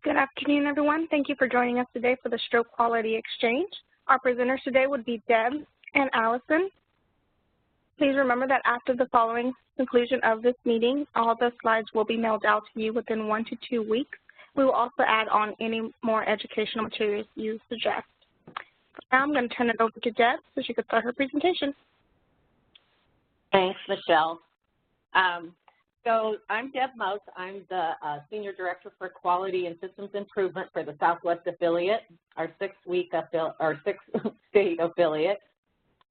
Good afternoon, everyone. Thank you for joining us today for the Stroke Quality Exchange. Our presenters today would be Deb and Allison. Please remember that after the following conclusion of this meeting, all the slides will be mailed out to you within 1 to 2 weeks. We will also add on any more educational materials you suggest. Now I'm going to turn it over to Deb so she can start her presentation. Thanks, Michelle. So I'm Deb Mouse. I'm the Senior Director for Quality and Systems Improvement for the Southwest Affiliate, our sixth state affiliate.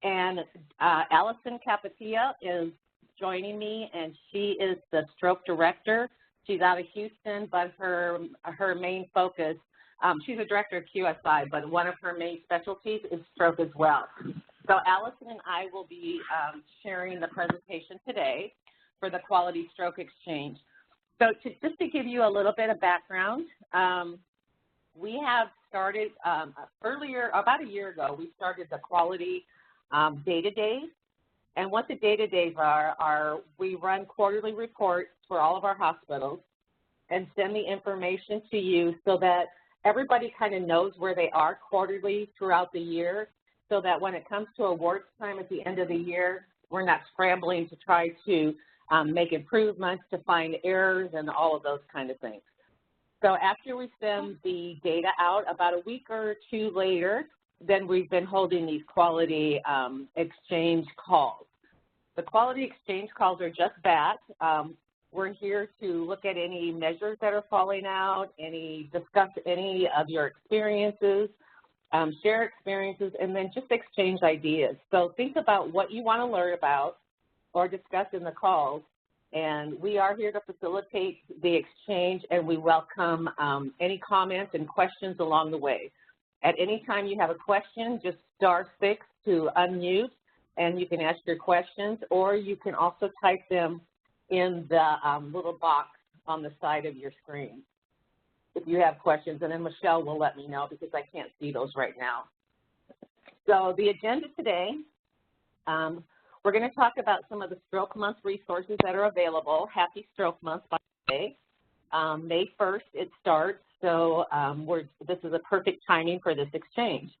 And Allison Capatia is joining me, and she is the Stroke Director. She's out of Houston, but her main focus, she's a Director of QSI, but one of her main specialties is stroke as well. So Allison and I will be sharing the presentation today for the Quality Stroke Exchange. So just to give you a little bit of background, we have started about a year ago, we started the Quality Data Days. And what the Data Days are we run quarterly reports for all of our hospitals and send the information to you so that everybody kind of knows where they are quarterly throughout the year, so that when it comes to awards time at the end of the year, we're not scrambling to try to make improvements, to find errors, and all of those kind of things. So after we send the data out, about a week or two later, then we've been holding these quality exchange calls. The quality exchange calls are just that. We're here to look at any measures that are falling out, discuss any of your experiences, share experiences, and then just exchange ideas. So think about what you want to learn about or discuss in the calls, and we are here to facilitate the exchange, and we welcome any comments and questions along the way. At any time you have a question, just *6 to unmute, and you can ask your questions, or you can also type them in the little box on the side of your screen if you have questions, and then Michelle will let me know because I can't see those right now. So the agenda today, we're going to talk about some of the Stroke Month resources that are available. Happy Stroke Month, by the way. May 1st it starts, so this is a perfect timing for this exchange.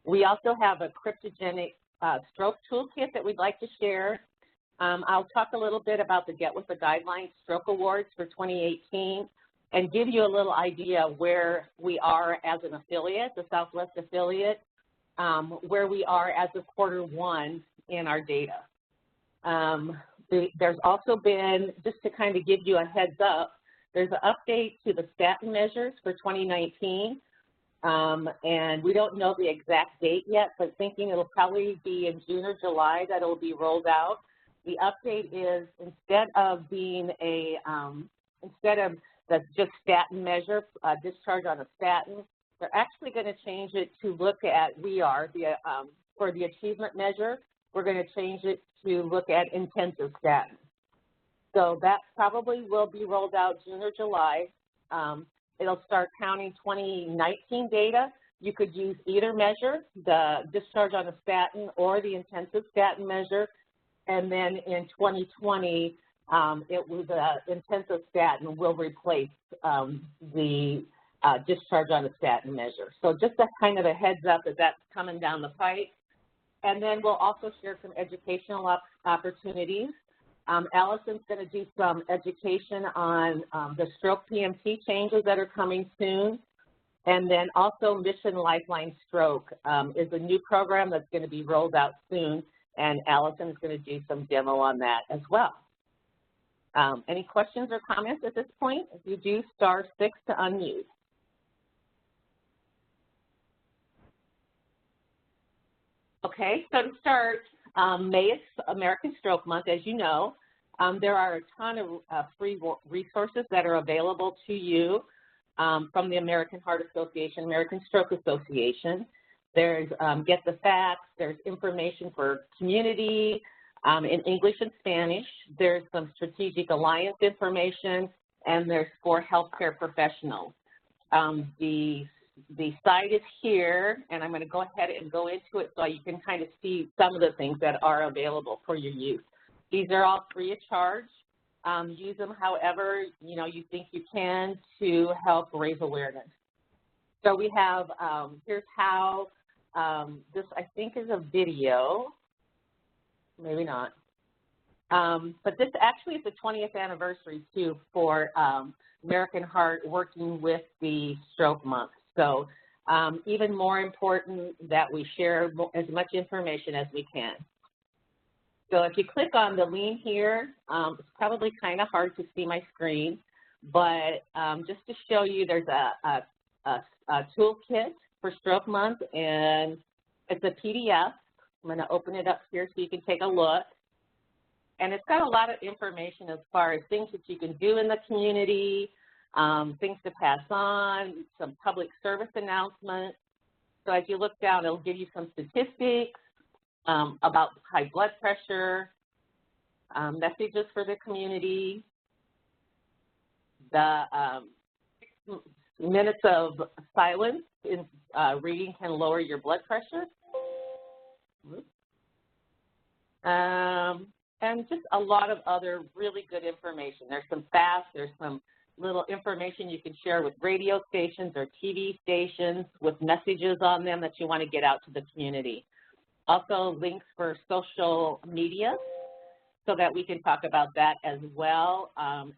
We also have a Cryptogenic Stroke toolkit that we'd like to share. I'll talk a little bit about the Get With the Guidelines Stroke Awards for 2018 and give you a little idea where we are as an affiliate, the Southwest affiliate, where we are as of Q1 in our data. There's also been, just to kind of give you a heads up, there's an update to the statin measures for 2019, and we don't know the exact date yet, but thinking it'll probably be in June or July that it'll be rolled out. The update is instead of being instead of the just statin measure, discharge on a statin, they're actually going to change it to look at for the achievement measure, we're going to change it to look at intensive statin. So that probably will be rolled out June or July. It'll start counting 2019 data. You could use either measure, the discharge on a statin or the intensive statin measure. And then in 2020, the intensive statin will replace the discharge on a statin measure. So just a kind of a heads up that that's coming down the pipe. And then we'll also share some educational opportunities. Allison's going to do some education on the stroke PMT changes that are coming soon. And then also Mission Lifeline Stroke is a new program that's going to be rolled out soon, and Allison is going to do some demo on that as well. Any questions or comments at this point? If you do, *6 to unmute. Okay, so to start, May is American Stroke Month, as you know. There are a ton of free resources that are available to you from the American Heart Association, American Stroke Association. There's Get the Facts, there's information for community in English and Spanish. There's some strategic alliance information, and there's for healthcare professionals. The site is here, and I'm going to go ahead and go into it so you can kind of see some of the things that are available for your use. These are all free of charge. Use them however, you think you can to help raise awareness. So we have, here's how, this I think is a video, maybe not. But this actually is the 20th anniversary, too, for American Heart working with the Stroke Month. So even more important that we share as much information as we can. So if you click on the lean here, it's probably kind of hard to see my screen, but just to show you, there's a toolkit for Stroke Month, and it's a PDF. I'm going to open it up here so you can take a look. And it's got a lot of information as far as things that you can do in the community, things to pass on, some public service announcements. So as you look down, it'll give you some statistics about high blood pressure, messages for the community, the 6 minutes of silence in reading can lower your blood pressure. And just a lot of other really good information. There's some facts, there's some little information you can share with radio stations or TV stations with messages on them that you want to get out to the community. Also links for social media so that we can talk about that as well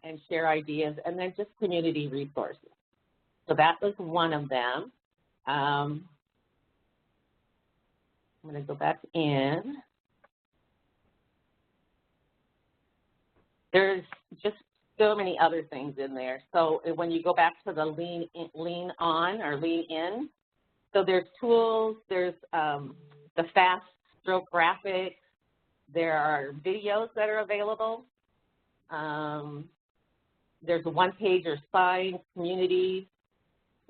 and share ideas, and then just community resources. So that was one of them. I'm going to go back in. There's just so many other things in there. So when you go back to the lean on or lean in, so there's tools, there's the fast stroke graphics, there are videos that are available. There's a one-pager sign, community.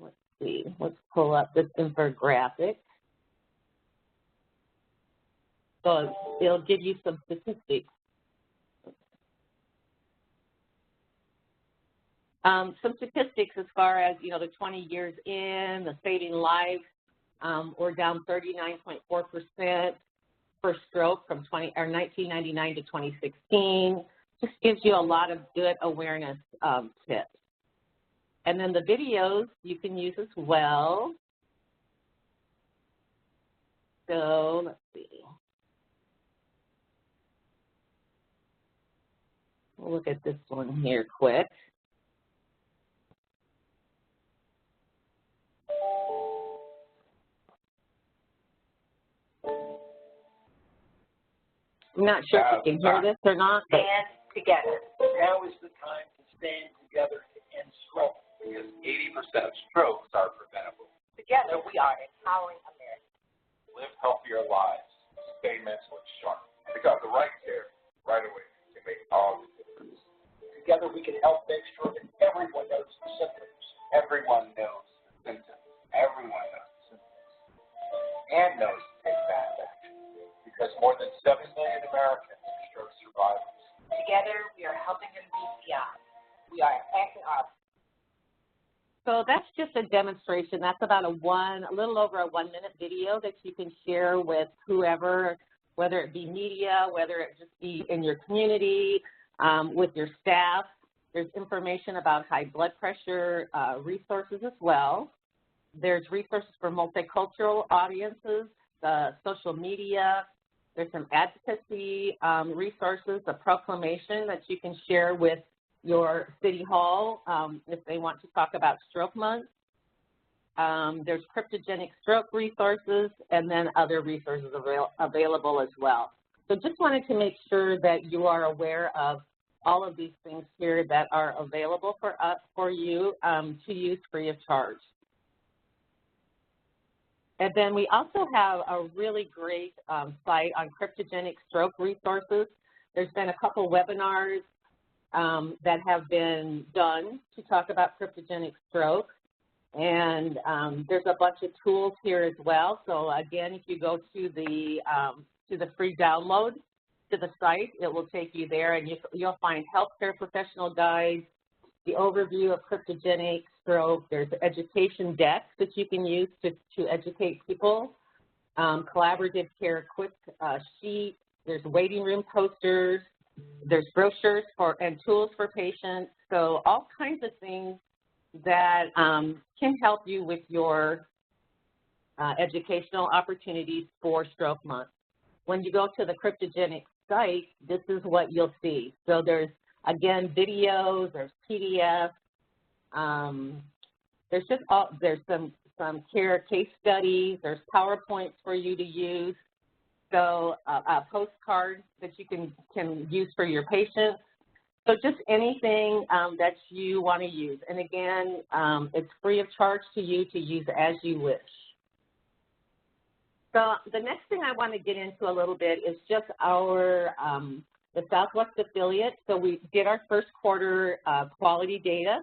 Let's see, let's pull up this infographic. So it'll give you some statistics. Some statistics as far as, the 20 years in, the saving lives, we're down 39.4% for stroke from 1999 to 2016. Just gives you a lot of good awareness tips. And then the videos you can use as well. So let's see. We'll look at this one here quick. I'm not sure if you can hear this or not. Stand together. Now is the time to stand together to end stroke, because 80% of strokes are preventable. Together, we are empowering America. Live healthier lives. Stay mentally sharp. Pick out the right care right away to make all the difference. Together, we can help make sure that everyone knows the symptoms. Everyone knows the symptoms. Everyone knows the symptoms. And knows to take fast action. Because more than 7 million Americans are stroke survivors. Together, we are helping them beat beyond. We are acting up. So that's just a demonstration. That's about a little over a 1-minute video that you can share with whoever, whether it be media, whether it just be in your community, with your staff. There's information about high blood pressure resources as well. There's resources for multicultural audiences, social media. There's some advocacy resources, a proclamation that you can share with your city hall if they want to talk about Stroke Month. There's Cryptogenic Stroke resources, and then other resources available as well. So just wanted to make sure that you are aware of all of these things here that are available for you to use free of charge. And then we also have a really great site on Cryptogenic Stroke resources. There's been a couple webinars that have been done to talk about cryptogenic stroke. And there's a bunch of tools here as well. So again, if you go to the free download to the site, it will take you there, and you'll find healthcare professional guides, the overview of cryptogenic stroke. There's education decks that you can use to educate people, collaborative care quick sheet. There's waiting room posters, There's brochures and tools for patients, so all kinds of things that can help you with your educational opportunities for Stroke Month. When you go to the Cryptogenic site, this is what you'll see. So there's, again, videos, there's PDFs, there's some care case studies, there's PowerPoints for you to use, so postcards that you can use for your patients. So just anything that you want to use. And again, it's free of charge to you to use as you wish. So the next thing I want to get into a little bit is just our, the Southwest affiliate. So we did our first quarter quality data.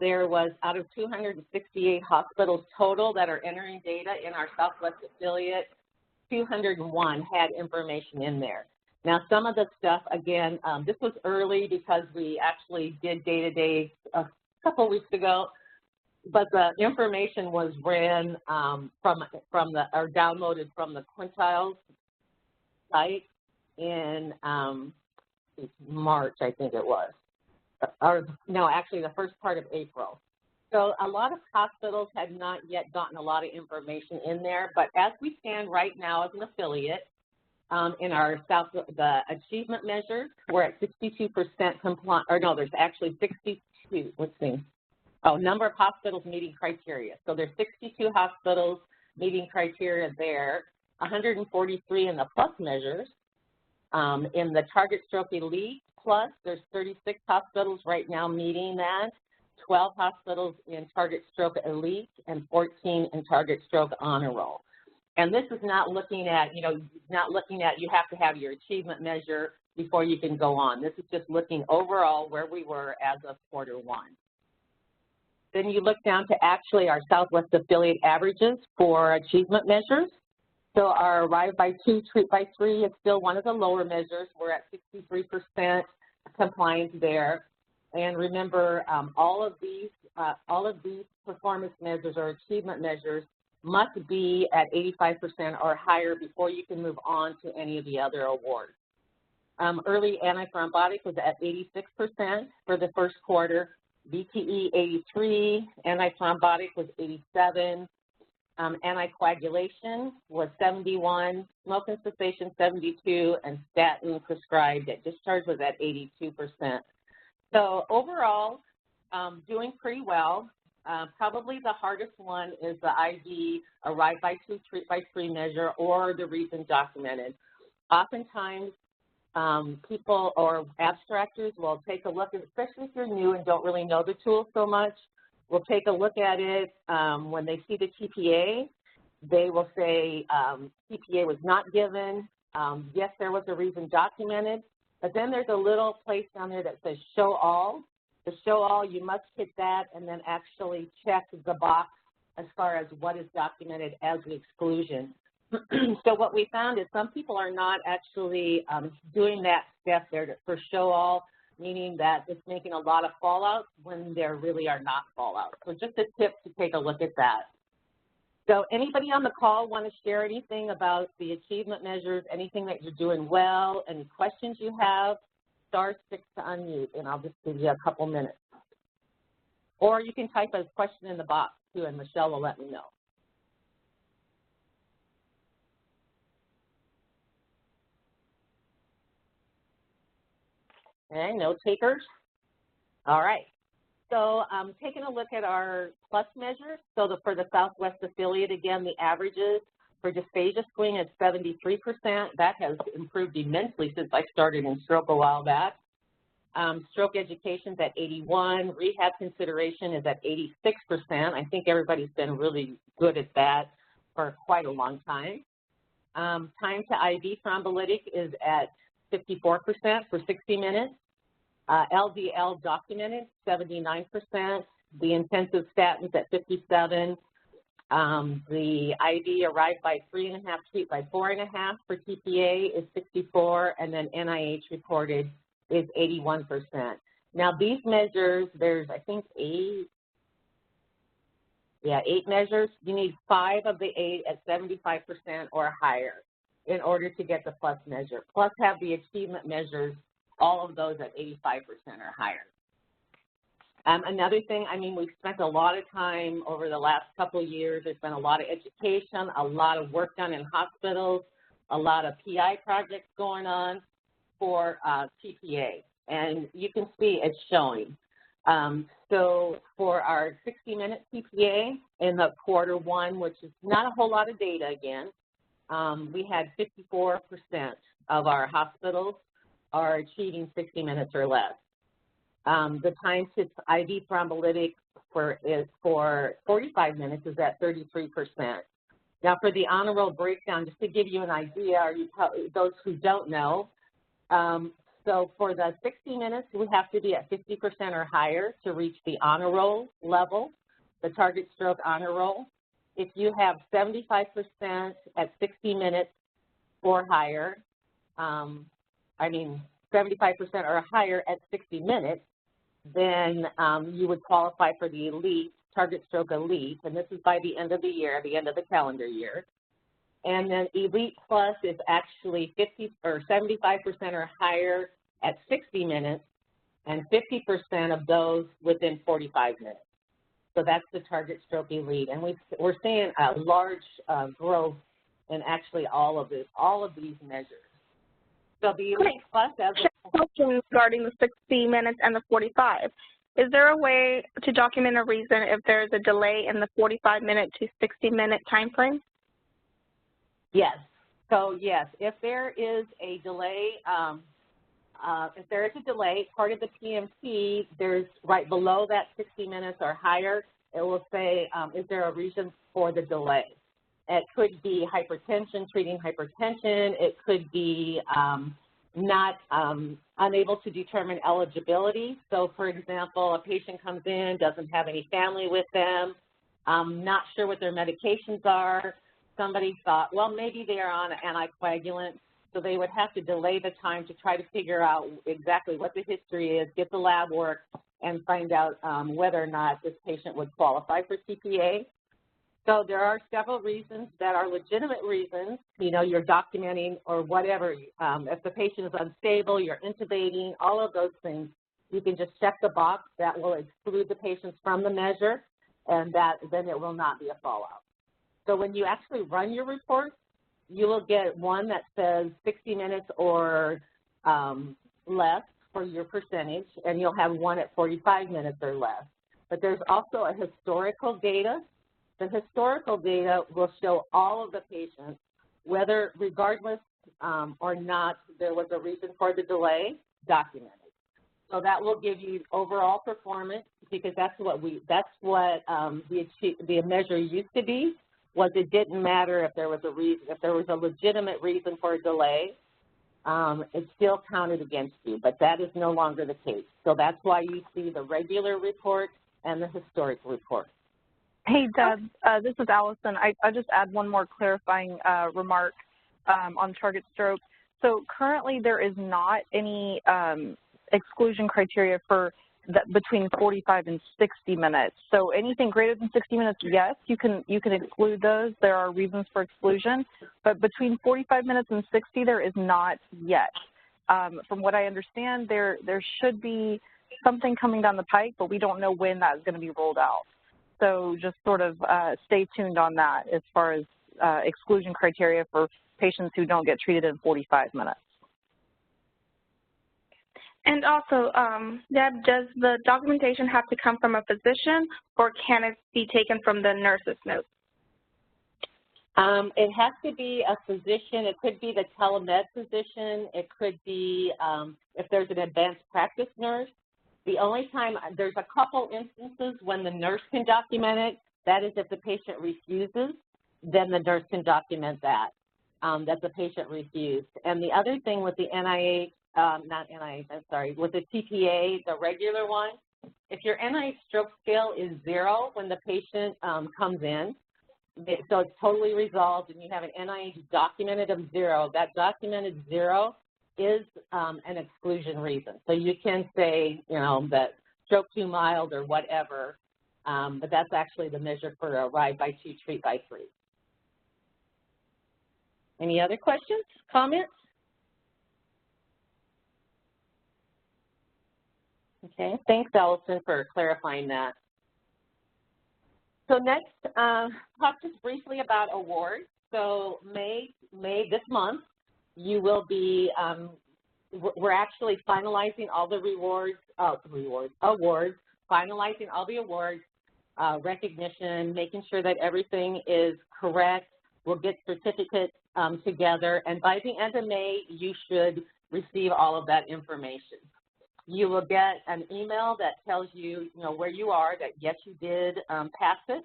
There was, out of 268 hospitals total that are entering data in our Southwest affiliate, 201 had information in there. Now, some of the stuff, again, this was early because we actually did day-to-day a couple weeks ago, but the information was ran or downloaded from the Quintiles site in March, I think it was. Or no, actually the first part of April. So a lot of hospitals had not yet gotten a lot of information in there, but as we stand right now as an affiliate, in our the achievement measures, we're at 62% compliant, or no, there's actually 62, let's see. Oh, number of hospitals meeting criteria. So there's 62 hospitals meeting criteria there, 143 in the plus measures. In the Target Stroke Elite Plus, there's 36 hospitals right now meeting that, 12 hospitals in Target Stroke Elite, and 14 in Target Stroke Honor Roll. And this is not looking at, you have to have your achievement measure before you can go on. This is just looking overall where we were as of quarter one. Then you look down to actually our Southwest affiliate averages for achievement measures. So our Arrive by 2, Treat by 3 is still one of the lower measures. We're at 63% compliance there. And remember, all of these performance measures or achievement measures must be at 85% or higher before you can move on to any of the other awards. Early antithrombotic was at 86% for the first quarter, VTE 83, antithrombotic was 87, anticoagulation was 71, smoking cessation 72, and statin prescribed at discharge was at 82%. So overall, doing pretty well. Probably the hardest one is the IV Arrive by 2, Treat by 3 measure or the reason documented. Oftentimes, people or abstractors will take a look, especially if you're new and don't really know the tool so much, will take a look at it. When they see the TPA, they will say TPA was not given. Yes, there was a reason documented, but then there's a little place down there that says show all. To show all, you must hit that and then actually check the box as far as what is documented as the exclusion. So what we found is some people are not actually doing that step there for show all, meaning that it's making a lot of fallouts when there really are not fallouts. So just a tip to take a look at that. So anybody on the call want to share anything about the achievement measures, anything that you're doing well, any questions you have? *6 to unmute, and I'll just give you a couple minutes. Or you can type a question in the box, too, and Michelle will let me know. Okay, no takers? All right. So taking a look at our plus measures, so for the Southwest affiliate, again, the averages for dysphagia screening is 73%. That has improved immensely since I started in stroke a while back. Stroke education is at 81. Rehab consideration is at 86%. I think everybody's been really good at that for quite a long time. Time to IV thrombolytic is at 54% for 60 minutes. LDL documented, 79%. The intensive statins at 57%. The IV Arrive by 3.5, Treat by 4.5 for TPA is 64%, and then NIH reported is 81%. Now these measures, there's I think 8 measures. You need 5 of the 8 at 75% or higher in order to get the plus measure. Plus have the achievement measures all of those at 85% or higher. Another thing, I mean, we've spent a lot of time over the last couple of years. There's been a lot of education, a lot of work done in hospitals, a lot of PI projects going on for TPA. And you can see it's showing. So for our 60-minute TPA in the Q1, which is not a whole lot of data again, we had 54% of our hospitals are achieving 60 minutes or less. The time to IV thrombolytic for 45 minutes is at 33%. Now for the honor roll breakdown, just to give you an idea, those who don't know, so for the 60 minutes, we have to be at 50% or higher to reach the honor roll level, the target stroke honor roll. If you have 75% at 60 minutes or higher, 75% or higher at 60 minutes, then you would qualify for the elite, target stroke elite, and this is by the end of the year, the end of the calendar year. And then Elite Plus is actually 50 or 75% or higher at 60 minutes, and 50% of those within 45 minutes. So that's the target stroke elite, and we're seeing a large growth in actually all of these measures. So the Elite Plus, as a question regarding the 60 minutes and the 45. Is there a way to document a reason if there's a delay in the 45-minute to 60-minute time frame? Yes. So yes, if there is a delay, part of the PMC, there's right below that 60 minutes or higher, it will say, is there a reason for the delay? It could be hypertension, treating hypertension. It could be not unable to determine eligibility. So, for example, a patient comes in, doesn't have any family with them, not sure what their medications are. Somebody thought, well, maybe they are on an anticoagulant, so they would have to delay the time to try to figure out exactly what the history is, get the lab work, and find out whether or not this patient would qualify for TPA. So there are several reasons that are legitimate reasons. You know, you're documenting or whatever. If the patient is unstable, you're intubating, all of those things. You can just check the box that will exclude the patients from the measure, and then it will not be a fallout. So when you actually run your report, you will get one that says 60 minutes or less for your percentage, and you'll have one at 45 minutes or less. But there's also a historical data. The historical data will show all of the patients, whether regardless or not there was a reason for the delay, documented. So that will give you overall performance, because that's what the measure used to be. Was it didn't matter if there was a reason, if there was a legitimate reason for a delay, it still counted against you, but that is no longer the case. So that's why you see the regular report and the historic report. Hey, Deb, this is Allison. I just add one more clarifying remark on target stroke. So currently there is not any exclusion criteria for between 45 and 60 minutes. So anything greater than 60 minutes, yes, you can exclude those. There are reasons for exclusion, but between 45 minutes and 60, there is not yet. From what I understand, there should be something coming down the pike, but we don't know when that's going to be rolled out. So just sort of stay tuned on that as far as exclusion criteria for patients who don't get treated in 45 minutes. And also, Deb, does the documentation have to come from a physician, or can it be taken from the nurse's notes? It has to be a physician. It could be the telemed physician. It could be if there's an advanced practice nurse. The only time, there's a couple instances when the nurse can document it. That is if the patient refuses, then the nurse can document that the patient refused. And the other thing with the NIH, with the TPA, the regular one, if your NIH stroke scale is 0 when the patient comes in, so it's totally resolved and you have an NIH documented of 0, that documented 0 is an exclusion reason. So you can say, you know, that stroke too mild or whatever, but that's actually the measure for a ride by 2, treat by 3. Any other questions, comments? Okay, thanks, Allison, for clarifying that. So next, talk just briefly about awards. So May this month, you will be, we're actually finalizing all the awards, finalizing all the awards, recognition, making sure that everything is correct. We'll get certificates together, and by the end of May, you should receive all of that information. You will get an email that tells you, where you are, that yes, you did pass it,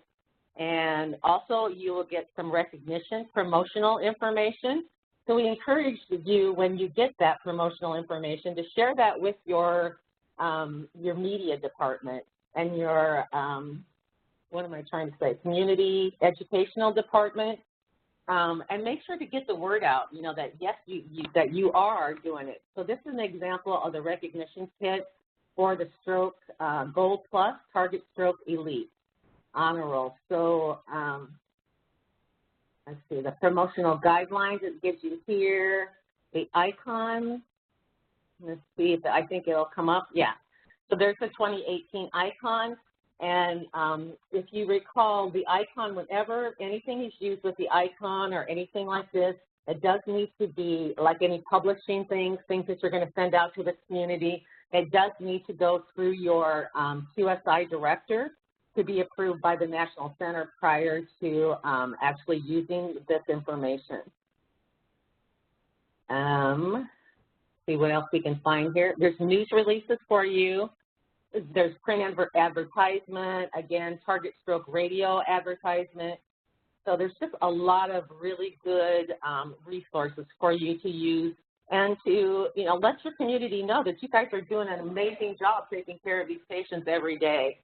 and also you will get some recognition, promotional information. So we encourage you, when you get that promotional information, to share that with your media department and your, community educational department, and make sure to get the word out, that yes, that you are doing it. So this is an example of the recognition kit for the Stroke Gold Plus Target Stroke Elite Honor Roll. So let's see, the promotional guidelines it gives you here, the icon. Let's see if I think it'll come up. Yeah. So there's the 2018 icon. And if you recall, the icon, whenever anything is used with the icon or anything like this, it does need to be, like any publishing things that you're going to send out to the community, it does need to go through your QSI director to be approved by the National Center prior to actually using this information. See what else we can find here. There's news releases for you. There's print advertisement, again, Target Stroke radio advertisement. So there's just a lot of really good resources for you to use and to, let your community know that you guys are doing an amazing job taking care of these patients every day.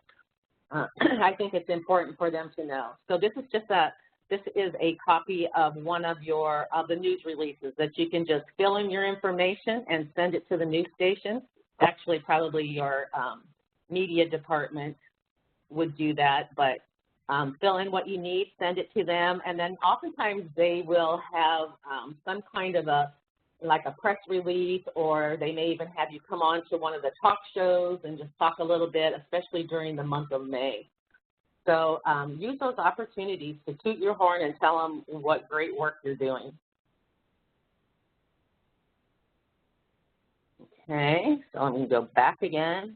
I think it's important for them to know. So this is a copy of one of the news releases that you can just fill in your information and send it to the news station. Actually, probably your media department would do that, but fill in what you need, send it to them, and then oftentimes they will have some kind of a press release, or they may even have you come on to one of the talk shows and just talk a little bit, especially during the month of May. So use those opportunities to toot your horn and tell them what great work you're doing. Okay, so let me go back again.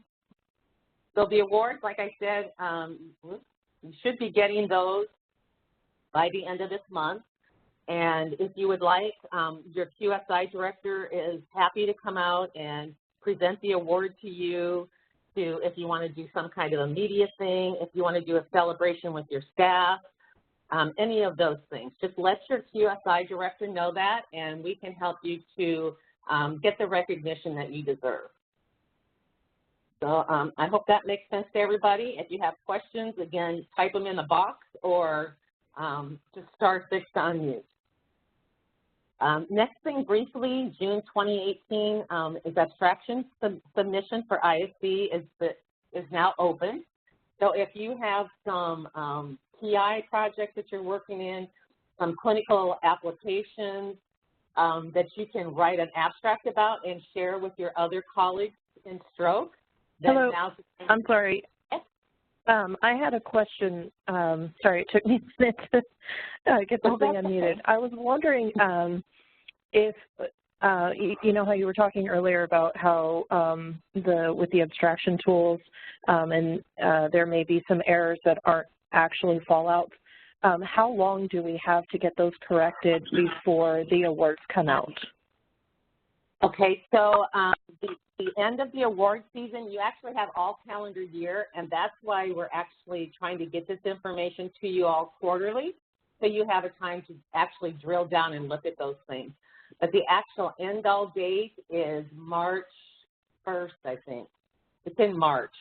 So the awards, like I said, you should be getting those by the end of this month. And if you would like, your QSI director is happy to come out and present the award to you, if you want to do some kind of a media thing, if you want to do a celebration with your staff, any of those things. Just let your QSI director know that, and we can help you to get the recognition that you deserve. So I hope that makes sense to everybody. If you have questions, again, type them in the box or just *6 to unmute. Next thing, briefly, June 2018 is abstraction submission for ISC is now open. So if you have some PI projects that you're working in, some clinical applications that you can write an abstract about and share with your other colleagues in stroke. Hello, I'm sorry. I had a question. Sorry, it took me a minute to get the thing unmuted. I was wondering if, you know how you were talking earlier about how with the abstraction tools and there may be some errors that aren't actually fallouts. How long do we have to get those corrected before the awards come out? Okay, so the end of the award season, you actually have all calendar year, and that's why we're actually trying to get this information to you all quarterly, so you have a time to actually drill down and look at those things. But the actual end-all date is March 1st, I think. It's in March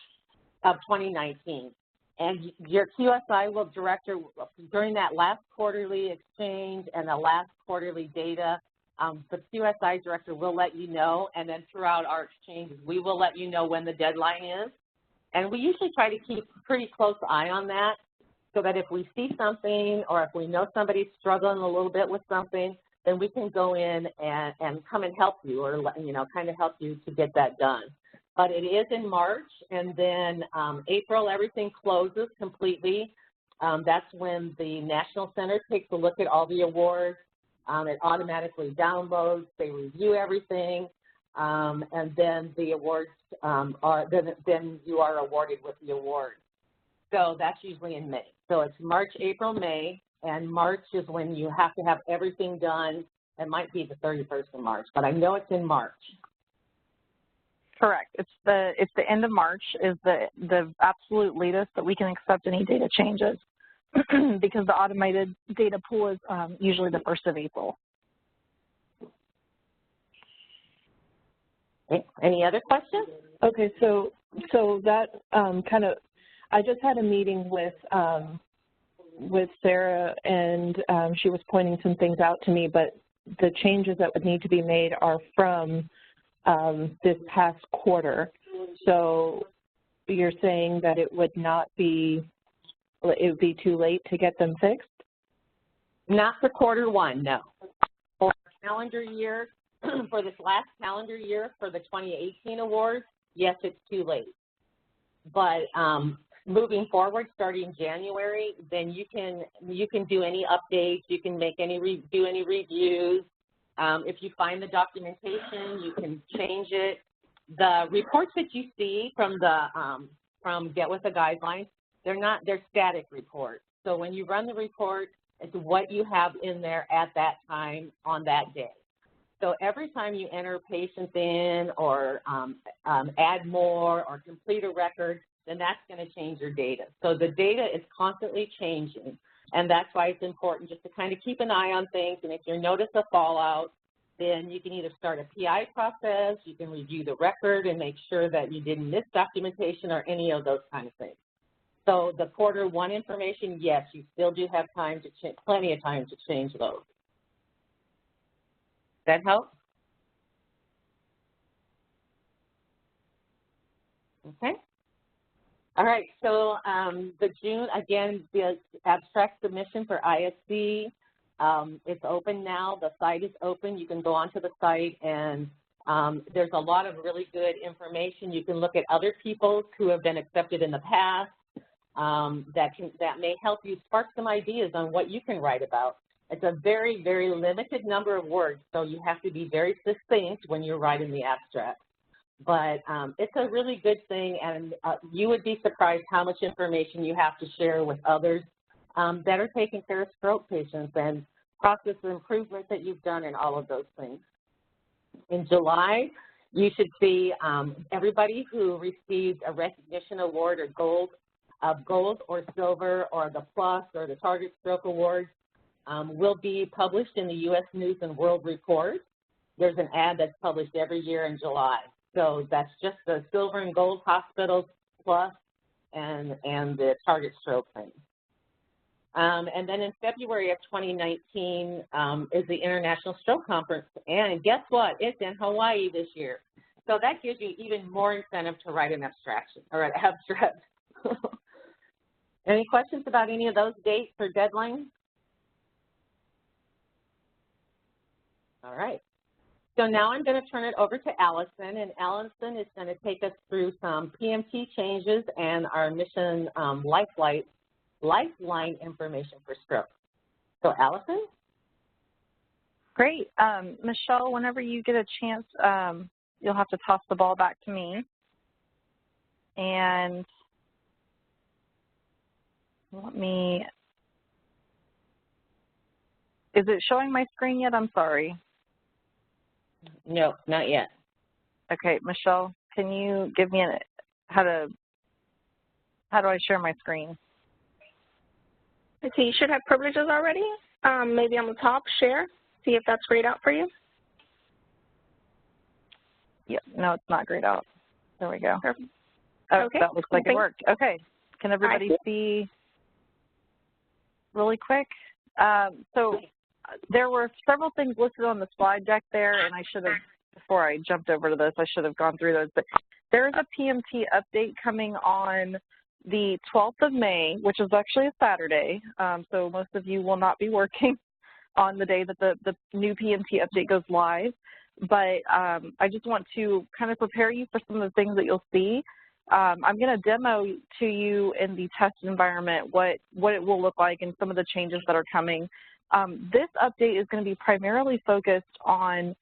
of 2019. And your QSI director, during that last quarterly exchange and the last quarterly data, the QSI director will let you know, and then throughout our exchanges, we will let you know when the deadline is. And we usually try to keep a pretty close eye on that, so that if we see something or if we know somebody's struggling a little bit with something, then we can go in and come and help you, or kind of help you to get that done. but it is in March, and then April, everything closes completely. That's when the National Center takes a look at all the awards. It automatically downloads, they review everything, and then the awards then you are awarded with the award. So that's usually in May. So it's March, April, May, and March is when you have to have everything done. It might be the 31st of March, but I know it's in March. Correct. It's the end of March is the absolute latest that we can accept any data changes because the automated data pool is usually the 1st of April. Okay. Any other questions? Okay, so that I just had a meeting with Sarah, and she was pointing some things out to me, but the changes that would need to be made are from this past quarter. So you're saying that it would be too late to get them fixed? Not for quarter one, no. For calendar year, for this last calendar year for the 2018 awards, yes, it's too late. But moving forward, starting January, then you can do any updates, you can make do any reviews. If you find the documentation, you can change it. The reports that you see from Get With the Guidelines, they're static reports. So when you run the report, it's what you have in there at that time on that day. So every time you enter patients in or add more or complete a record, then that's going to change your data. So the data is constantly changing, and that's why it's important just to kind of keep an eye on things. And if you notice a fallout, then you can either start a PI process, you can review the record and make sure that you didn't miss documentation or any of those kind of things. So the quarter one information, yes, you still do have time to plenty of time to change those. Does that help? Okay. All right, so the June, again, the abstract submission for ISC, it's open now. The site is open. You can go onto the site, and there's a lot of really good information. You can look at other people who have been accepted in the past that may help you spark some ideas on what you can write about. It's a very, very limited number of words, so you have to be very succinct when you're writing the abstract. But it's a really good thing, and you would be surprised how much information you have to share with others that are taking care of stroke patients and process improvements that you've done and all of those things. In July, you should see everybody who received a recognition award or gold or silver or the plus or the Target Stroke Awards will be published in the U.S. News and World Report. There's an ad that's published every year in July. So that's just the silver and gold hospitals plus and the Target Stroke thing. And then in February of 2019 is the International Stroke Conference. And guess what? It's in Hawaii this year. So that gives you even more incentive to write an abstraction or an abstract. Any questions about any of those dates or deadlines? All right. So now I'm going to turn it over to Allison, and Allison is going to take us through some PMT changes and our mission Lifeline information for stroke. So Allison? Great. Michelle, whenever you get a chance, you'll have to toss the ball back to me. And is it showing my screen yet? I'm sorry. No, not yet. Okay, Michelle, can you give me how do I share my screen? Okay, you should have privileges already. Maybe on the top, share, see if that's grayed out for you. Yep, no, it's not grayed out. There we go. Perfect. Oh, okay. That looks like it worked. Okay, can everybody see really quick? So there were several things listed on the slide deck there, and I should have, before I jumped over to this, I should have gone through those. But there is a PMT update coming on the 12th of May, which is actually a Saturday. So most of you will not be working on the day that the new PMT update goes live. but I just want to kind of prepare you for some of the things that you'll see. I'm going to demo to you in the test environment what it will look like and some of the changes that are coming. This update is going to be primarily focused on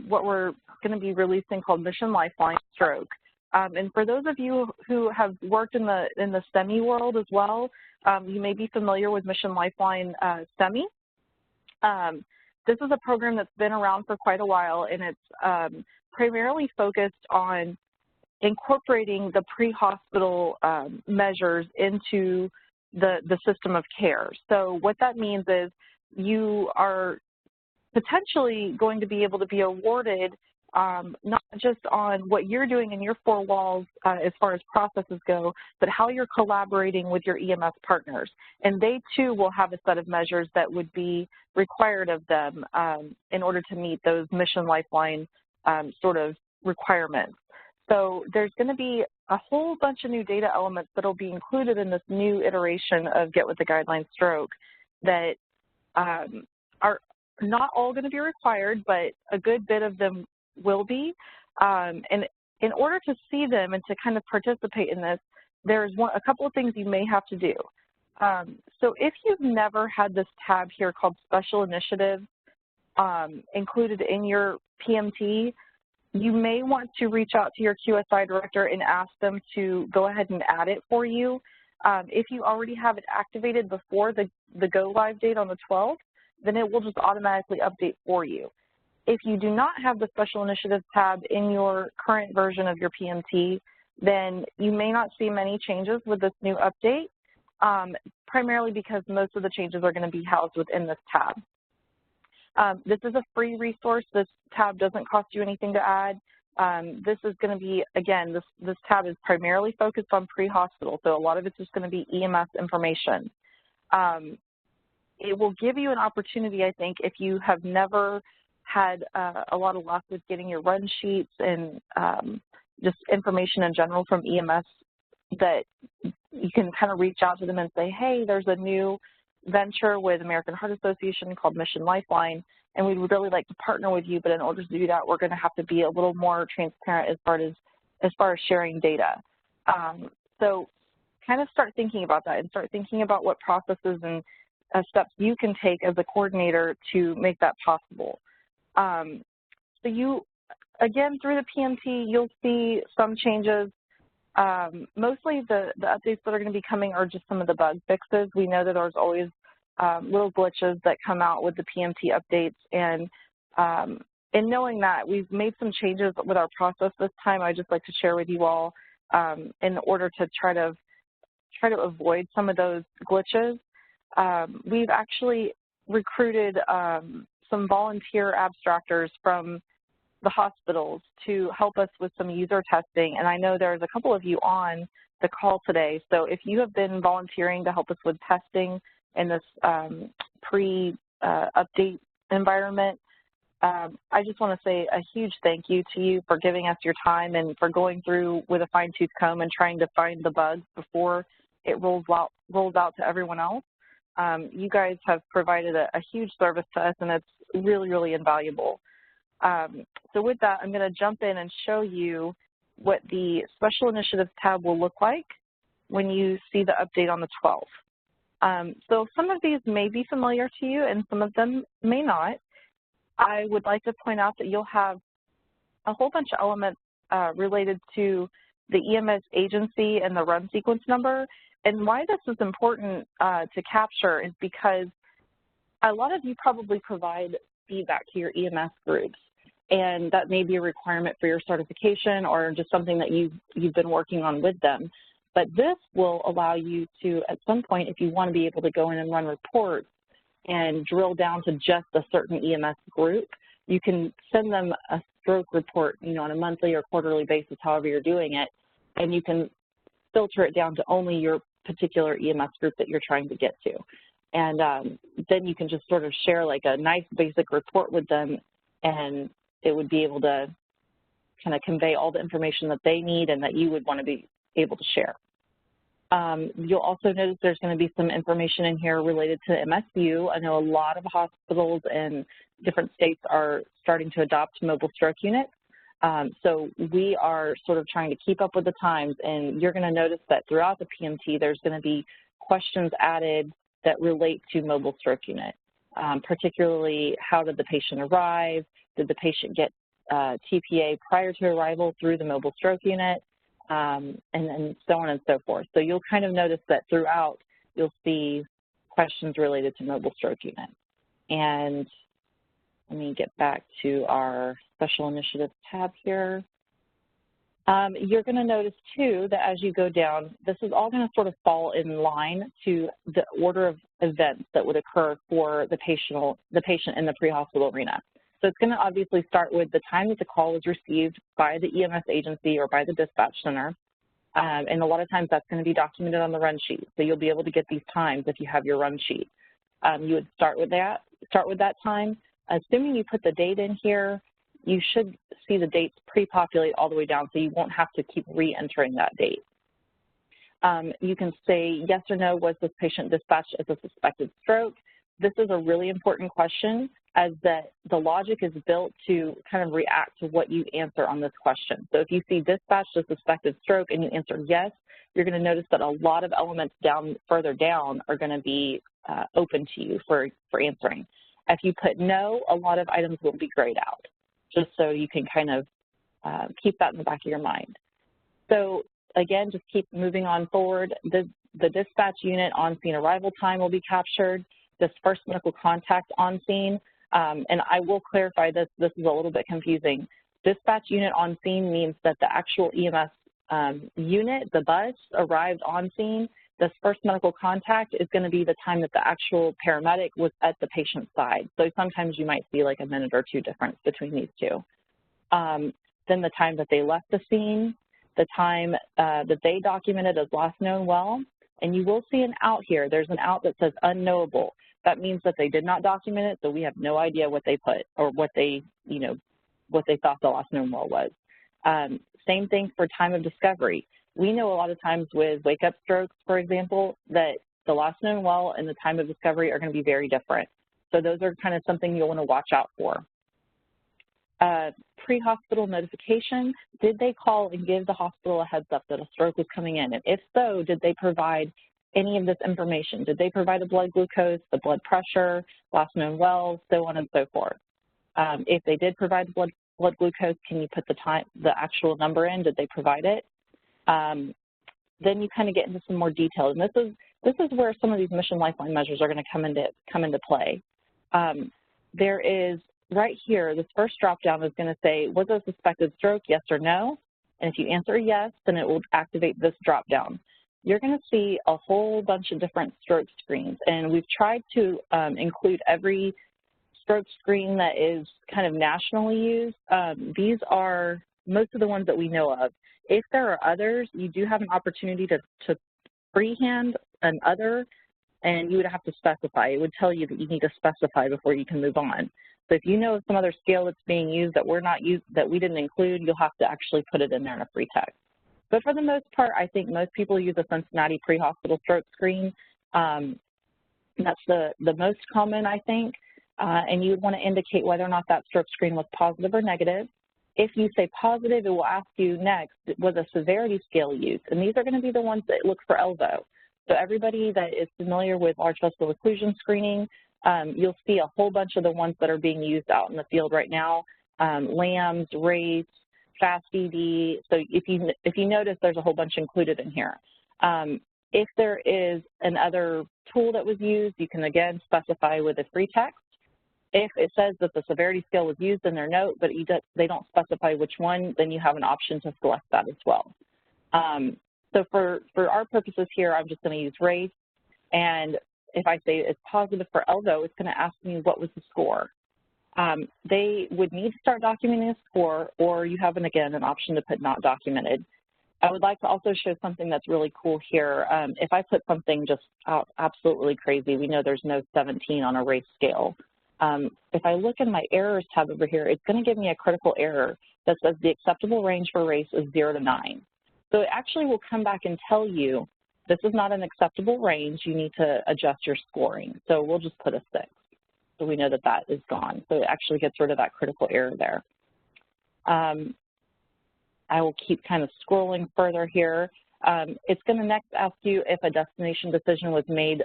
what we're going to be releasing called Mission Lifeline Stroke. And for those of you who have worked in the STEMI world as well, you may be familiar with Mission Lifeline STEMI. This is a program that's been around for quite a while, and it's primarily focused on incorporating the pre-hospital measures into the system of care. So what that means is you are potentially going to be able to be awarded not just on what you're doing in your four walls as far as processes go, but how you're collaborating with your EMS partners. And they too will have a set of measures that would be required of them in order to meet those Mission Lifeline sort of requirements. So there's going to be a whole bunch of new data elements that will be included in this new iteration of Get With The Guidelines Stroke that are not all going to be required, but a good bit of them will be. And in order to see them and to kind of participate in this, there's a couple of things you may have to do. So if you've never had this tab here called Special Initiatives included in your PMT, you may want to reach out to your QSI director and ask them to go ahead and add it for you. If you already have it activated before the go live date on the 12th, then it will just automatically update for you. If you do not have the Special Initiatives tab in your current version of your PMT, then you may not see many changes with this new update, primarily because most of the changes are going to be housed within this tab. This is a free resource. This tab doesn't cost you anything to add. This is going to be, again, this tab is primarily focused on pre-hospital, so a lot of it's just going to be EMS information. It will give you an opportunity, I think, if you have never had a lot of luck with getting your run sheets and just information in general from EMS, that you can kind of reach out to them and say, hey, there's a new venture with American Heart Association called Mission Lifeline, and we would really like to partner with you, but in order to do that, we're going to have to be a little more transparent as far as sharing data. So kind of start thinking about that and start thinking about what processes and steps you can take as a coordinator to make that possible. So you, again, through the PMT, you'll see some changes. Mostly the updates that are going to be coming are just some of the bug fixes. We know that there's always little glitches that come out with the PMT updates, and in knowing that we've made some changes with our process this time, I'd just like to share with you all in order to try to avoid some of those glitches. We've actually recruited some volunteer abstractors from the hospitals to help us with some user testing, and I know there's a couple of you on the call today, so if you have been volunteering to help us with testing in this pre-update environment, I just want to say a huge thank you to you for giving us your time and for going through with a fine-tooth comb and trying to find the bugs before it rolls out to everyone else. You guys have provided a huge service to us, and it's really, really invaluable. So with that, I'm going to jump in and show you what the Special Initiatives tab will look like when you see the update on the 12th. So some of these may be familiar to you and some of them may not. I would like to point out that you'll have a whole bunch of elements related to the EMS agency and the run sequence number. And why this is important to capture is because a lot of you probably provide feedback to your EMS groups, and that may be a requirement for your certification or just something that you've been working on with them. But this will allow you to, at some point, if you want to be able to go in and run reports and drill down to just a certain EMS group, you can send them a stroke report, on a monthly or quarterly basis, however you're doing it, and you can filter it down to only your particular EMS group that you're trying to get to. And then you can just sort of share like a nice basic report with them, and it would be able to kind of convey all the information that they need and that you would want to be able to share. You'll also notice there's going to be some information in here related to MSU. I know a lot of hospitals and different states are starting to adopt mobile stroke units. So we are sort of trying to keep up with the times, and you're going to notice that throughout the PMT, there's going to be questions added that relate to mobile stroke unit, particularly how did the patient arrive, did the patient get TPA prior to arrival through the mobile stroke unit, and then so on and so forth. So you'll kind of notice that throughout you'll see questions related to mobile stroke unit. And let me get back to our special initiatives tab here. You're going to notice, too, that as you go down, this is all going to sort of fall in line to the order of events that would occur for the patient in the pre-hospital arena. So it's going to obviously start with the time that the call was received by the EMS agency or by the dispatch center. And a lot of times that's going to be documented on the run sheet. So you'll be able to get these times if you have your run sheet. You would start with that time. Assuming you put the date in here, you should see the dates pre-populate all the way down, so you won't have to keep re-entering that date. You can say yes or no, was this patient dispatched as a suspected stroke? This is a really important question, as that the logic is built to kind of react to what you answer on this question. So if you see dispatched as suspected stroke and you answer yes, you're going to notice that a lot of elements further down are going to be open to you for answering. If you put no, a lot of items will be grayed out, just so you can kind of keep that in the back of your mind. So again, just keep moving on forward. The dispatch unit on scene arrival time will be captured, this first medical contact on scene, and I will clarify this is a little bit confusing. Dispatch unit on scene means that the actual EMS unit, the bus, arrived on scene. This first medical contact is going to be the time that the actual paramedic was at the patient's side. So sometimes you might see like a minute or two difference between these two. Then the time that they left the scene, the time that they documented as last known well, and you will see an out here. There's an out that says unknowable. That means that they did not document it, so we have no idea what they put or what they thought the last known well was. Same thing for time of discovery. We know a lot of times with wake-up strokes, for example, that the last known well and the time of discovery are going to be very different. So those are kind of something you'll want to watch out for. Pre-hospital notification, did they call and give the hospital a heads up that a stroke was coming in? And if so, did they provide any of this information? Did they provide a blood glucose, the blood pressure, last known well, so on and so forth? If they did provide blood glucose, can you put the actual number in? Did they provide it? Then you kind of get into some more detail, and this is where some of these mission lifeline measures are going to come into play. There is right here, this first drop down is going to say, was it a suspected stroke, yes or no? And if you answer yes, then it will activate this drop down. You're going to see a whole bunch of different stroke screens, and we've tried to include every stroke screen that is kind of nationally used. These are most of the ones that we know of. If there are others, you do have an opportunity to freehand an other, and you would have to specify. It would tell you that you need to specify before you can move on. So if you know of some other scale that's being used that we didn't include, you'll have to actually put it in there in a free text. But for the most part, I think most people use a Cincinnati pre-hospital stroke screen. That's the most common, I think, and you would want to indicate whether or not that stroke screen was positive or negative. If you say positive, it will ask you next, was a severity scale used? And these are going to be the ones that look for ELVO. So everybody that is familiar with large vessel occlusion screening, you'll see a whole bunch of the ones that are being used out in the field right now, LAMS, RACE, FAST-ED. So if you notice, there's a whole bunch included in here. If there is another tool that was used, you can again specify with a free text. If it says that the severity scale was used in their note, but they don't specify which one, then you have an option to select that as well. So for our purposes here, I'm just going to use RACE. And if I say it's positive for ELVO, it's going to ask me what was the score. They would need to start documenting a score, or you have, again, an option to put not documented. I would like to also show something that's really cool here. If I put something just absolutely crazy, we know there's no 17 on a RACE scale. If I look in my errors tab over here, it's going to give me a critical error that says the acceptable range for RACE is 0 to 9. So it actually will come back and tell you this is not an acceptable range. You need to adjust your scoring. So we'll just put a 6. so we know that that is gone. So it actually gets rid of that critical error there. I will keep kind of scrolling further here. It's going to next ask you if a destination decision was made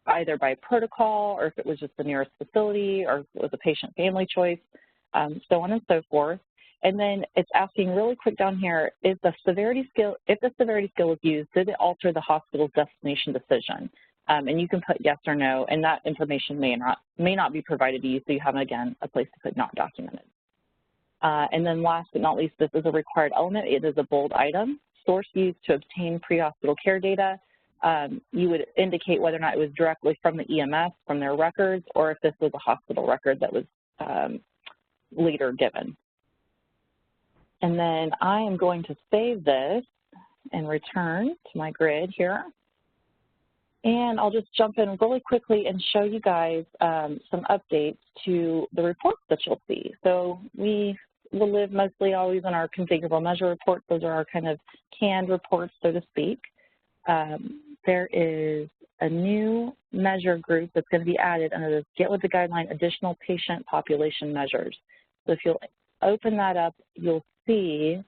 either by protocol or if it was just the nearest facility or if it was a patient family choice, so on and so forth. And then it's asking really quick down here, is the severity scale, if the severity scale was used, did it alter the hospital's destination decision? And you can put yes or no, and that information may not be provided to you, so you have, again, a place to put not documented. And then last but not least, this is a required element. It is a bold item. Source used to obtain pre-hospital care data. You would indicate whether or not it was directly from the EMS, from their records, or if this was a hospital record that was later given. And then I am going to save this and return to my grid here. And I'll just jump in really quickly and show you guys some updates to the reports that you'll see. So we will live mostly always in our configurable measure reports. Those are our kind of canned reports, so to speak. There is a new measure group that's going to be added under this Get with the Guideline Additional Patient Population Measures. So if you'll open that up, you'll see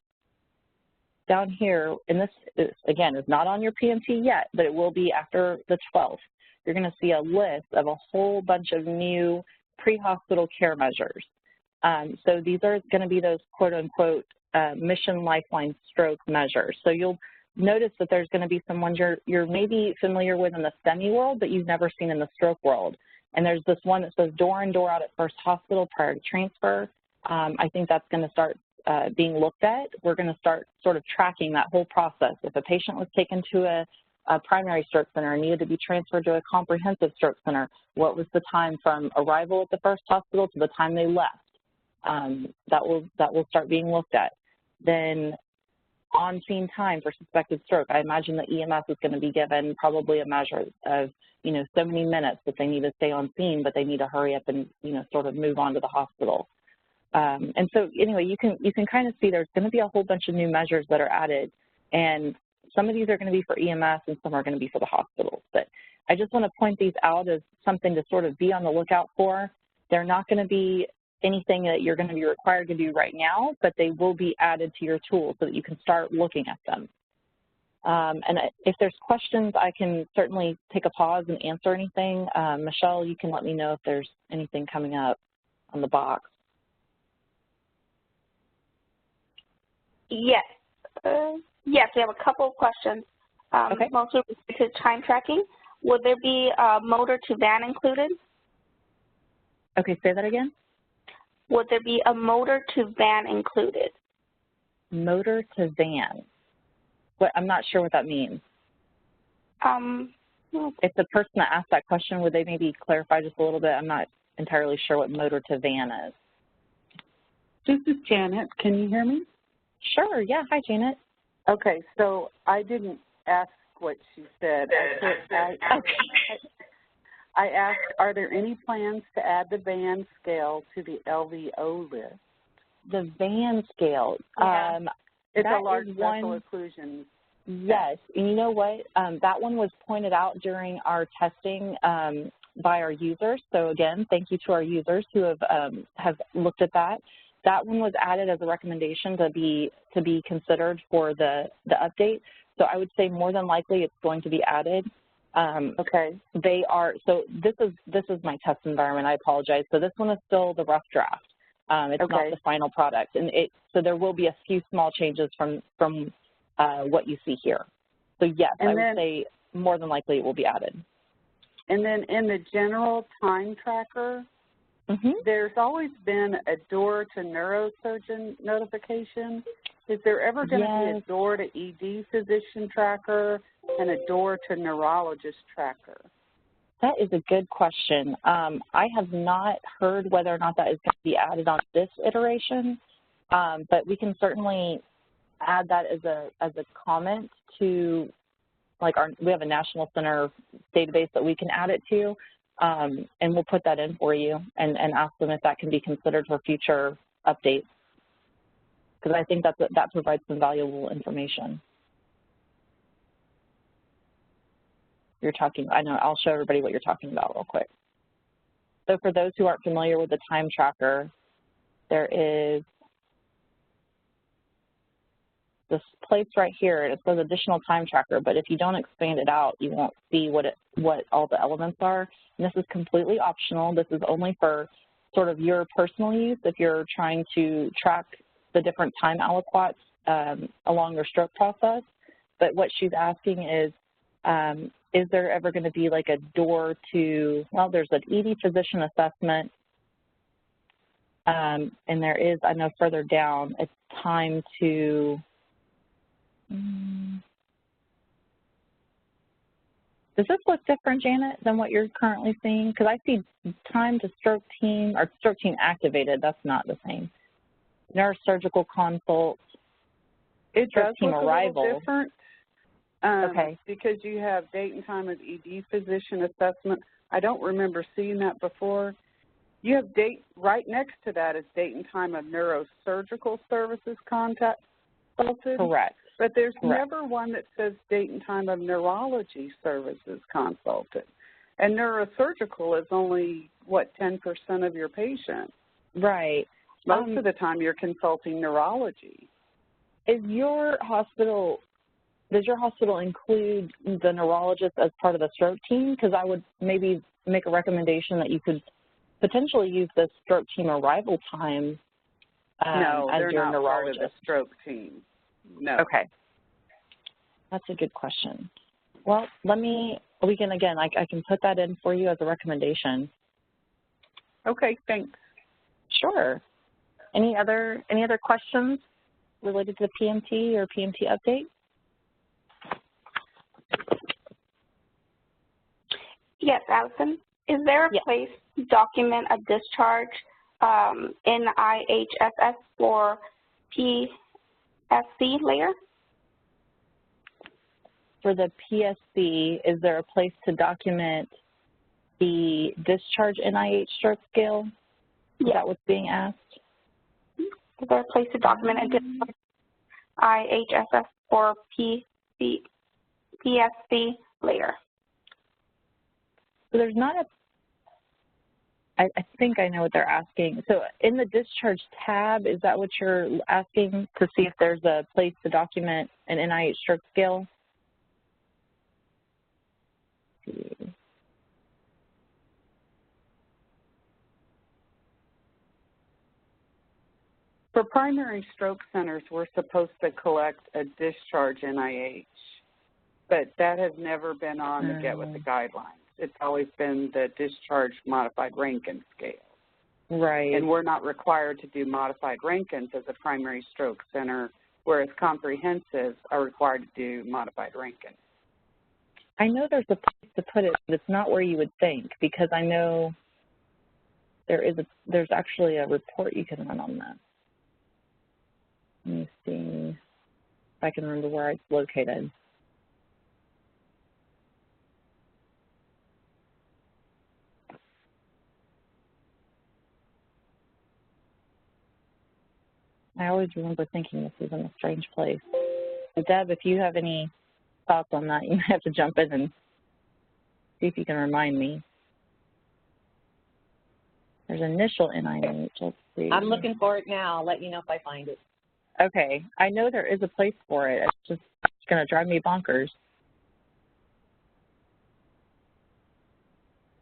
down here, and this is, again, is not on your PMT yet, but it will be after the 12th. You're going to see a list of a whole bunch of new pre-hospital care measures. So these are going to be those quote-unquote mission lifeline stroke measures. So you'll notice that there's going to be some ones you're maybe familiar with in the STEMI world, but you've never seen in the stroke world. And there's this one that says door in, door out at first hospital prior to transfer. I think that's going to start being looked at. We're going to start sort of tracking that whole process. If a patient was taken to a primary stroke center and needed to be transferred to a comprehensive stroke center, what was the time from arrival at the first hospital to the time they left? That will start being looked at. Then on-scene time for suspected stroke. I imagine the EMS is going to be given probably a measure of, so many minutes that they need to stay on scene, but they need to hurry up and, sort of move on to the hospital. And so anyway, you can kind of see there's going to be a whole bunch of new measures that are added, and some of these are going to be for EMS and some are going to be for the hospitals. But I just want to point these out as something to sort of be on the lookout for. They're not going to be anything that you're going to be required to do right now, but they will be added to your tool so that you can start looking at them. And if there's questions, I can certainly take a pause and answer anything. Michelle, you can let me know if there's anything coming up on the box. Yes. Yes, we have a couple of questions. Okay. Mostly related to time tracking. Would there be a motor to van included? Okay, say that again. Would there be a motor to van included? Motor to van. I'm not sure what that means. If the person that asked that question, would they maybe clarify just a little bit? I'm not entirely sure what motor to van is. This is Janet. Can you hear me? Sure, yeah. Hi, Janet. Okay, so I didn't ask what she said. I asked, are there any plans to add the van scale to the LVO list? The van scale. Yeah. It's a large special occlusion. Yes, and you know what? That one was pointed out during our testing by our users. So again, thank you to our users who have looked at that. That one was added as a recommendation to be considered for the update. So I would say more than likely it's going to be added. Okay. They are, so this is my test environment. I apologize. So this one is still the rough draft. It's okay. not the final product, and so there will be a few small changes from what you see here. So yes, I would say more than likely it will be added. And then in the general time tracker, there's always been a door to neurosurgeon notification. Is there ever going to be a door to ED physician tracker and a door to neurologist tracker? That is a good question. I have not heard whether or not that is going to be added on this iteration, but we can certainly add that as a comment to, like, we have a National Center database that we can add it to, and we'll put that in for you and ask them if that can be considered for future updates, because I think that provides some valuable information. You're talking, I know, I'll show everybody what you're talking about real quick. So for those who aren't familiar with the time tracker, there is this place right here. It says additional time tracker, but if you don't expand it out, you won't see what all the elements are. And this is completely optional. This is only for sort of your personal use if you're trying to track the different time aliquots along your stroke process. But what she's asking is there ever going to be like a door to, well, there's an ED physician assessment, and there is, I know further down, it's time to, does this look different, Janet, than what you're currently seeing? Because I see time to stroke team, or stroke team activated, that's not the same. Neurosurgical consult, it does team look arrival. A little different. Okay. Because you have date and time of ED physician assessment. I don't remember seeing that before. You have date, right next to that is date and time of neurosurgical services consulted. Correct. But there's Correct. never one that says date and time of neurology services consulted. And neurosurgical is only, what, 10% of your patients? Right. Most of the time you're consulting neurology. Does your hospital include the neurologist as part of the stroke team? Because I would maybe make a recommendation that you could potentially use the stroke team arrival time no, as they're your not neurologist. part of the stroke team. No. Okay. That's a good question. Well, we can, again, I can put that in for you as a recommendation. Okay, thanks. Sure. Any other questions related to the PMT or PMT update? Yes, Allison. Is there a place to document a discharge in IHSS for PSC layer? For the PSC, is there a place to document the discharge NIH stroke scale? Is that what's being asked? Is there a place to document a discharge IHSS for PSC layer? So there's not a, I think I know what they're asking. So in the discharge tab, is that what you're asking, to see if there's a place to document an NIH stroke scale? For primary stroke centers, we're supposed to collect a discharge NIH, but that has never been on the Get With the Guidelines. It's always been the discharge modified Rankin scale. Right. And we're not required to do modified Rankins as a primary stroke center, whereas comprehensives are required to do modified Rankin. I know there's a place to put it, but it's not where you would think, because I know there's actually a report you can run on that. Let me see if I can remember where it's located. I always remember thinking this was in a strange place. Deb, if you have any thoughts on that, you might have to jump in and see if you can remind me. There's initial NIH. Let's see. I'm looking for it now. I'll let you know if I find it. Okay. I know there is a place for it. It's just going to drive me bonkers.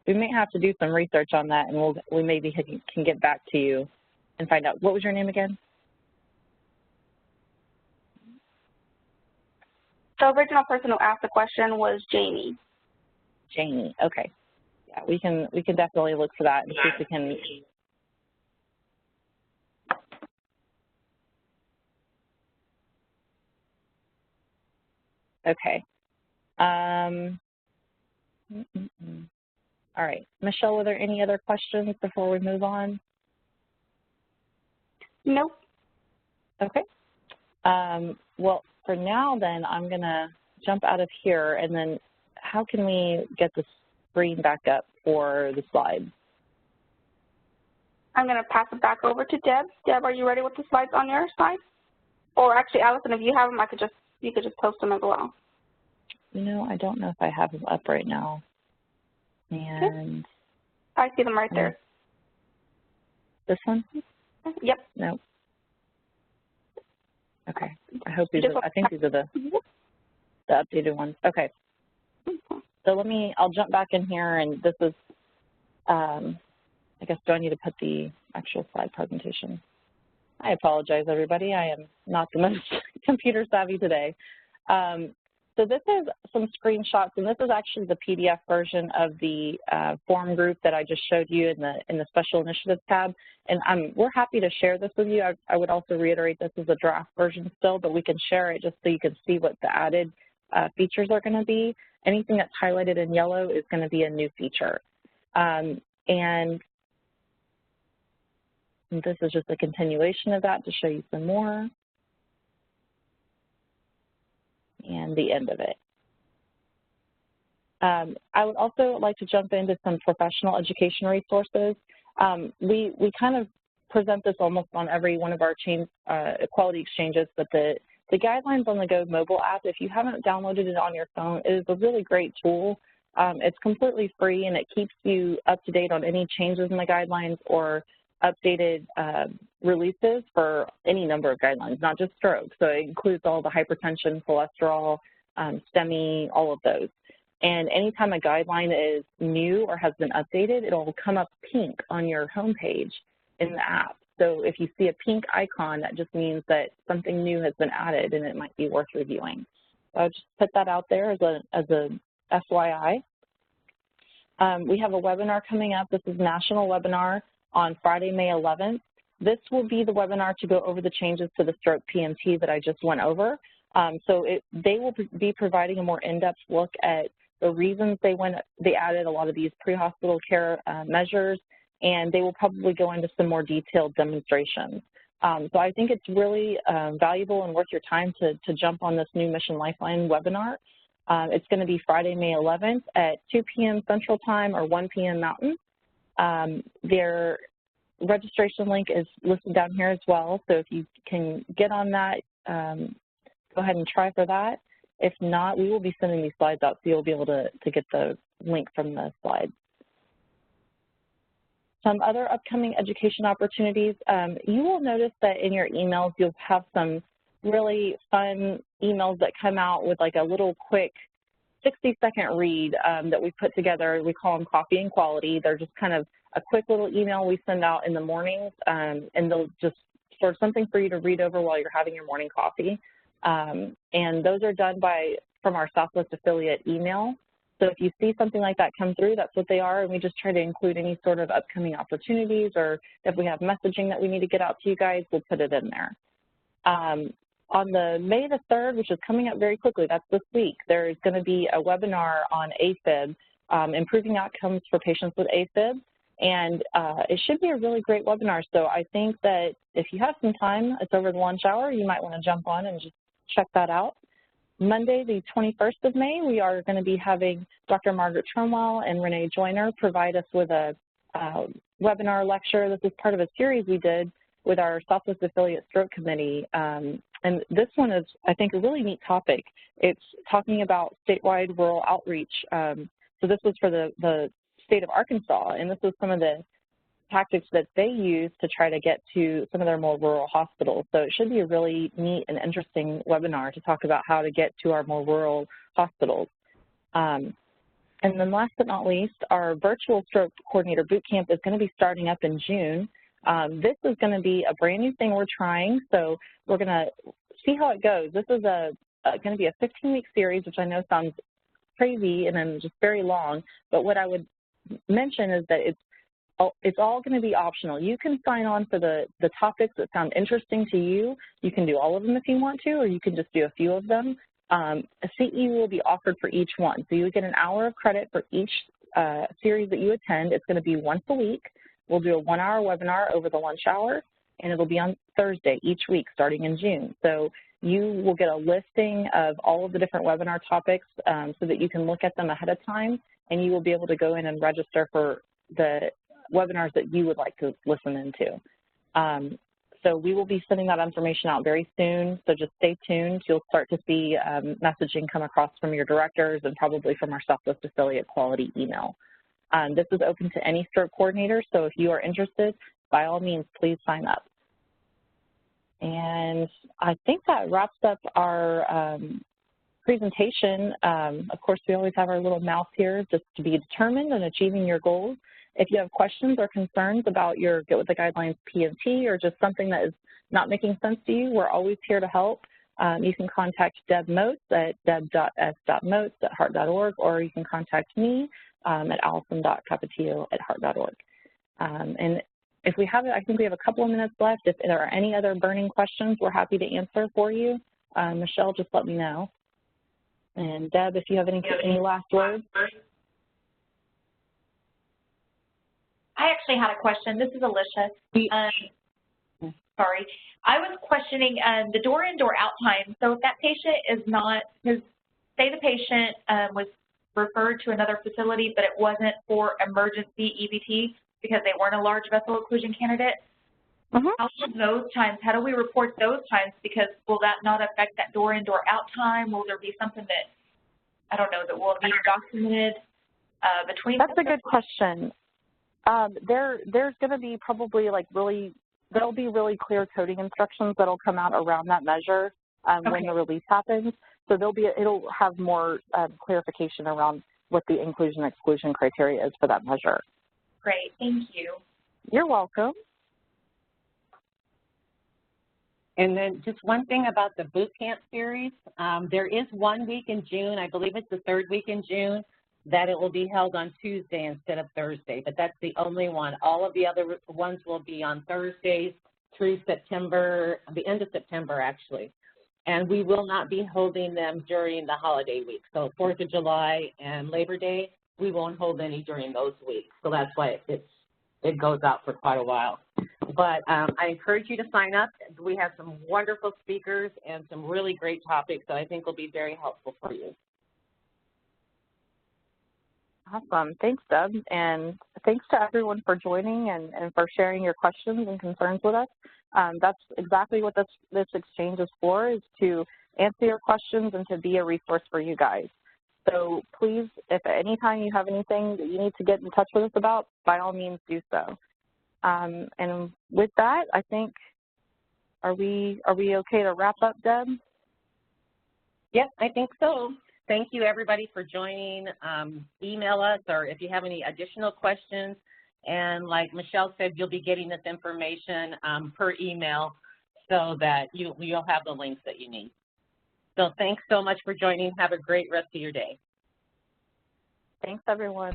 We may have to do some research on that, and we maybe can get back to you and find out. What was your name again? The original person who asked the question was Jamie. Jamie. Okay. Yeah, we can definitely look for that and see if we can. Okay. All right. Michelle, were there any other questions before we move on? Nope. Okay. Well, for now then, I'm going to jump out of here, and then how can we get the screen back up for the slides? I'm going to pass it back over to Deb. Deb, are you ready with the slides on your side? Or actually, Allison, if you have them, you could just post them as well. You know, I don't know if I have them up right now. And I see them right there. This one? Yep. No. Okay. I hope these are, I think these are the updated ones. Okay. So I'll jump back in here, and this is, I guess, do I need to put the actual slide presentation? I apologize, everybody. I am not the most computer savvy today. So this is some screenshots, and this is actually the PDF version of the form group that I just showed you in the Special Initiatives tab. And we're happy to share this with you. I would also reiterate this is a draft version still, but we can share it just so you can see what the added features are going to be. Anything that's highlighted in yellow is going to be a new feature. And this is just a continuation of that to show you some more. And the end of it. I would also like to jump into some professional education resources. We kind of present this almost on every one of our quality exchanges, but the Guidelines on the Go mobile app, if you haven't downloaded it on your phone, it is a really great tool. It's completely free, and it keeps you up to date on any changes in the guidelines or updated releases for any number of guidelines, not just stroke. So it includes all the hypertension, cholesterol, STEMI, all of those. And anytime a guideline is new or has been updated, it'll come up pink on your homepage in the app. So if you see a pink icon, that just means that something new has been added and it might be worth reviewing. So I'll just put that out there as a FYI. We have a webinar coming up. This is a national webinar on Friday, May 11th. This will be the webinar to go over the changes to the stroke PMT that I just went over. So they will be providing a more in-depth look at the reasons they added a lot of these pre-hospital care measures, and they will probably go into some more detailed demonstrations. So I think it's really valuable and worth your time to jump on this new Mission Lifeline webinar. It's going to be Friday, May 11th at 2 p.m. Central Time or 1 p.m. Mountain. Their registration link is listed down here as well, so if you can get on that, go ahead and try for that. If not, we will be sending these slides out, so you'll be able to get the link from the slides. Some other upcoming education opportunities. You will notice that in your emails, you'll have some really fun emails that come out with like a little quick 60-second read that we put together. We call them Coffee and Quality. They're just kind of a quick little email we send out in the mornings, and they'll just sort of something for you to read over while you're having your morning coffee. And those are done from our Southwest affiliate email. So if you see something like that come through, that's what they are, and we just try to include any sort of upcoming opportunities, or if we have messaging that we need to get out to you guys, we'll put it in there. On the May the 3rd, which is coming up very quickly, that's this week, there's going to be a webinar on AFib, improving outcomes for patients with AFib, and it should be a really great webinar. So I think that if you have some time, it's over the lunch hour, you might want to jump on and just check that out. Monday, the 21st of May, we are going to be having Dr. Margaret Trumwell and Renee Joyner provide us with a webinar lecture. This is part of a series we did with our Southwest Affiliate Stroke Committee. And this one is, I think, a really neat topic. It's talking about statewide rural outreach. So this was for the state of Arkansas, and this was some of the tactics that they use to try to get to some of their more rural hospitals. So it should be a really neat and interesting webinar to talk about how to get to our more rural hospitals. And then last but not least, our virtual stroke coordinator boot camp is going to be starting up in June. This is going to be a brand new thing we're trying, so we're going to see how it goes. This is going to be a 15-week series, which I know sounds crazy and then just very long, but what I would mention is that it's all going to be optional. You can sign on for the topics that sound interesting to you. You can do all of them if you want to, or you can just do a few of them. A CE will be offered for each one. So you would get an hour of credit for each series that you attend. It's going to be once a week. We'll do a 1-hour webinar over the lunch hour, and it'll be on Thursday each week starting in June. So you will get a listing of all of the different webinar topics so that you can look at them ahead of time, and you will be able to go in and register for the webinars that you would like to listen into. So we will be sending that information out very soon, so just stay tuned. You'll start to see messaging come across from your directors and probably from our Southwest Affiliate Quality email. This is open to any stroke coordinator, so if you are interested, by all means, please sign up. And I think that wraps up our presentation. Of course, we always have our little mouse here just to be determined and achieving your goals. If you have questions or concerns about your Get With The Guidelines PMT or just something that is not making sense to you, we're always here to help. You can contact Deb Moats at deb.s.moats@heart.org, or you can contact me at allison.capetillo@heart.org. And if we have it, I think we have a couple of minutes left. If there are any other burning questions, we're happy to answer for you. Michelle, just let me know. And Deb, if you have any last words. I actually had a question. This is Alicia. Sorry. I was questioning the door-in, door-out time. So if that patient is not, say the patient was referred to another facility, but it wasn't for emergency EVT because they weren't a large vessel occlusion candidate, how do we report those times? Because will that not affect that door-in, door-out time? Will there be something that, I don't know, that will be documented between? That's a good question. There's going to be probably there'll be really clear coding instructions that'll come out around that measure when the release happens. So it'll have more clarification around what the inclusion-exclusion criteria is for that measure. Great, thank you. You're welcome. And then just one thing about the boot camp series, there is 1 week in June, I believe it's the 3rd week in June, that it will be held on Tuesday instead of Thursday, but that's the only one. All of the other ones will be on Thursdays through September, the end of September actually. And we will not be holding them during the holiday week. So 4th of July and Labor Day, we won't hold any during those weeks. So that's why it goes out for quite a while. But I encourage you to sign up. We have some wonderful speakers and some really great topics that I think will be very helpful for you. Awesome. Thanks, Deb. And thanks to everyone for joining and for sharing your questions and concerns with us. That's exactly what this exchange is for, is to answer your questions and to be a resource for you guys. So please, if at any time you have anything that you need to get in touch with us about, by all means do so. And with that, I think, are we okay to wrap up, Deb? Yep, I think so. Thank you, everybody, for joining. Email us, or if you have any additional questions. And like Michelle said, you'll be getting this information per email so that you'll have the links that you need. So thanks so much for joining. Have a great rest of your day. Thanks, everyone.